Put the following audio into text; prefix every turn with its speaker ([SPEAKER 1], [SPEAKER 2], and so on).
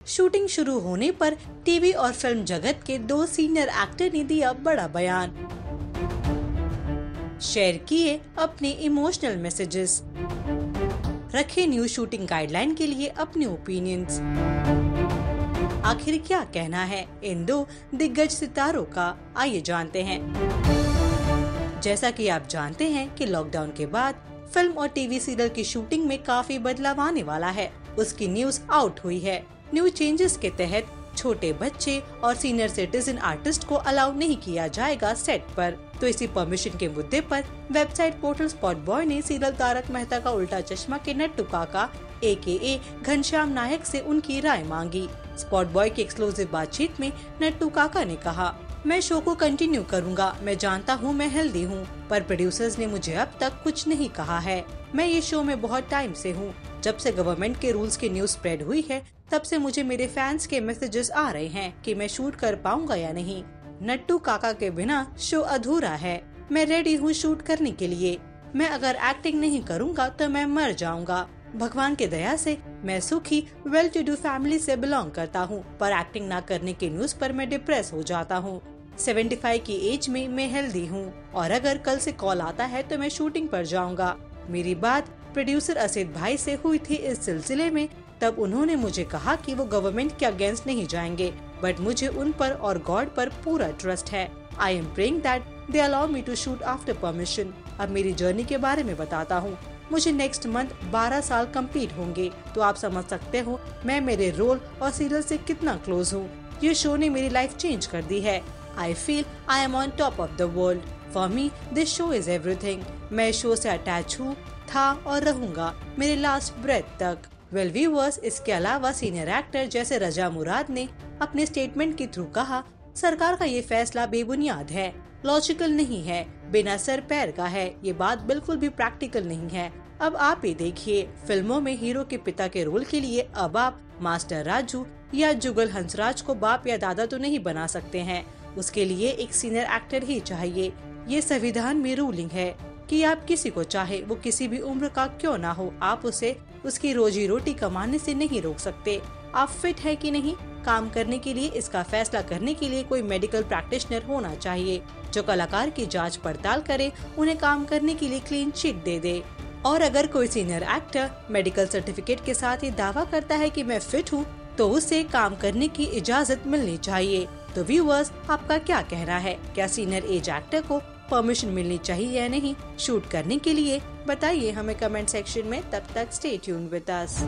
[SPEAKER 1] Shooting शुरू होने पर टीवी और फिल्म जगत के 2 सीनियर एक्टर ने दिया बड़ा बयान। शेयर किए अपने इमोशनल मैसेजेस, रखे न्यू शूटिंग गाइडलाइन के लिए अपने ओपिनियंस। आखिर क्या कहना है इन 2 दिग्गज सितारों का, आइए जानते हैं। जैसा कि आप जानते हैं कि लॉकडाउन के बाद फिल्म और टीवी सीरियल की शूटिंग में काफी बदलाव आने वाला है। उसकी न्यूज आउट हुई है। न्यू चेंजेस के तहत छोटे बच्चे और सीनियर सिटीजन आर्टिस्ट को अलाउ नहीं किया जाएगा सेट पर। तो इसी परमिशन के मुद्दे पर वेबसाइट पोर्टल स्पॉट बॉय ने सीरियल तारक मेहता का उल्टा चश्मा के नट्टू काका AKA घनश्याम नायक से उनकी राय मांगी। स्पॉट बॉय की एक्सक्लूसिव बातचीत में नट्टू काका ने कहा, मैं शो को कंटिन्यू करूंगा। मैं जानता हूँ मैं हेल्दी हूँ, पर प्रोड्यूसर्स ने मुझे अब तक कुछ नहीं कहा है। मैं ये शो में बहुत टाइम से हूँ। जब से गवर्नमेंट के रूल्स की न्यूज स्प्रेड हुई है, तब से मुझे मेरे फैंस के मैसेजेस आ रहे हैं कि मैं शूट कर पाऊंगा या नहीं। नट्टू काका के बिना शो अधूरा है। मैं रेडी हूँ शूट करने के लिए। मैं अगर एक्टिंग नहीं करूँगा तो मैं मर जाऊँगा। भगवान के दया से मैं सुखी वेल टू डू फैमिली से बिलोंग करता हूँ, पर एक्टिंग ना करने की न्यूज पर मैं डिप्रेस हो जाता हूँ। 75 की एज में मैं हेल्दी हूँ और अगर कल से कॉल आता है तो मैं शूटिंग पर जाऊँगा। मेरी बात प्रोड्यूसर असित भाई से हुई थी इस सिलसिले में। तब उन्होंने मुझे कहा कि वो गवर्नमेंट के अगेंस्ट नहीं जाएंगे, बट मुझे उन पर और गॉड पर पूरा ट्रस्ट है। I am praying that they allow me to shoot after permission. अब मेरी जर्नी के बारे में बताता हूँ। मुझे नेक्स्ट मंथ 12 साल कंप्लीट होंगे, तो आप समझ सकते हो मैं मेरे रोल और सीरियल से कितना क्लोज हूँ। ये शो ने मेरी लाइफ चेंज कर दी है। I feel I am on top of the world. For me this show is everything. मैं शो से अटैच हूँ, था और रहूंगा मेरे लास्ट ब्रेथ तक। वेल व्यूअर्स, इसके अलावा सीनियर एक्टर जैसे रजा मुराद ने अपने स्टेटमेंट के थ्रू कहा, सरकार का ये फैसला बेबुनियाद है, लॉजिकल नहीं है, बिना सर पैर का है। ये बात बिल्कुल भी प्रैक्टिकल नहीं है। अब आप ही देखिए, फिल्मों में हीरो के पिता के रोल के लिए अब आप मास्टर राजू या जुगल हंसराज को बाप या दादा तो नहीं बना सकते हैं। उसके लिए एक सीनियर एक्टर ही चाहिए। ये संविधान में रूलिंग है कि आप किसी को चाहे वो किसी भी उम्र का क्यों ना हो, आप उसे उसकी रोजी रोटी कमाने से नहीं रोक सकते। आप फिट है कि नहीं काम करने के लिए, इसका फैसला करने के लिए कोई मेडिकल प्रैक्टिशनर होना चाहिए जो कलाकार की जांच पड़ताल करे, उन्हें काम करने के लिए क्लीन चिट दे दे। और अगर कोई सीनियर एक्टर मेडिकल सर्टिफिकेट के साथ ये दावा करता है कि मैं फिट हूँ, तो उसे काम करने की इजाजत मिलनी चाहिए। तो व्यूअर्स, आपका क्या कहना है? क्या सीनियर एज एक्टर को परमिशन मिलनी चाहिए या नहीं शूट करने के लिए? बताइए हमें कमेंट सेक्शन में। तब तक स्टे ट्यून्ड विद अस।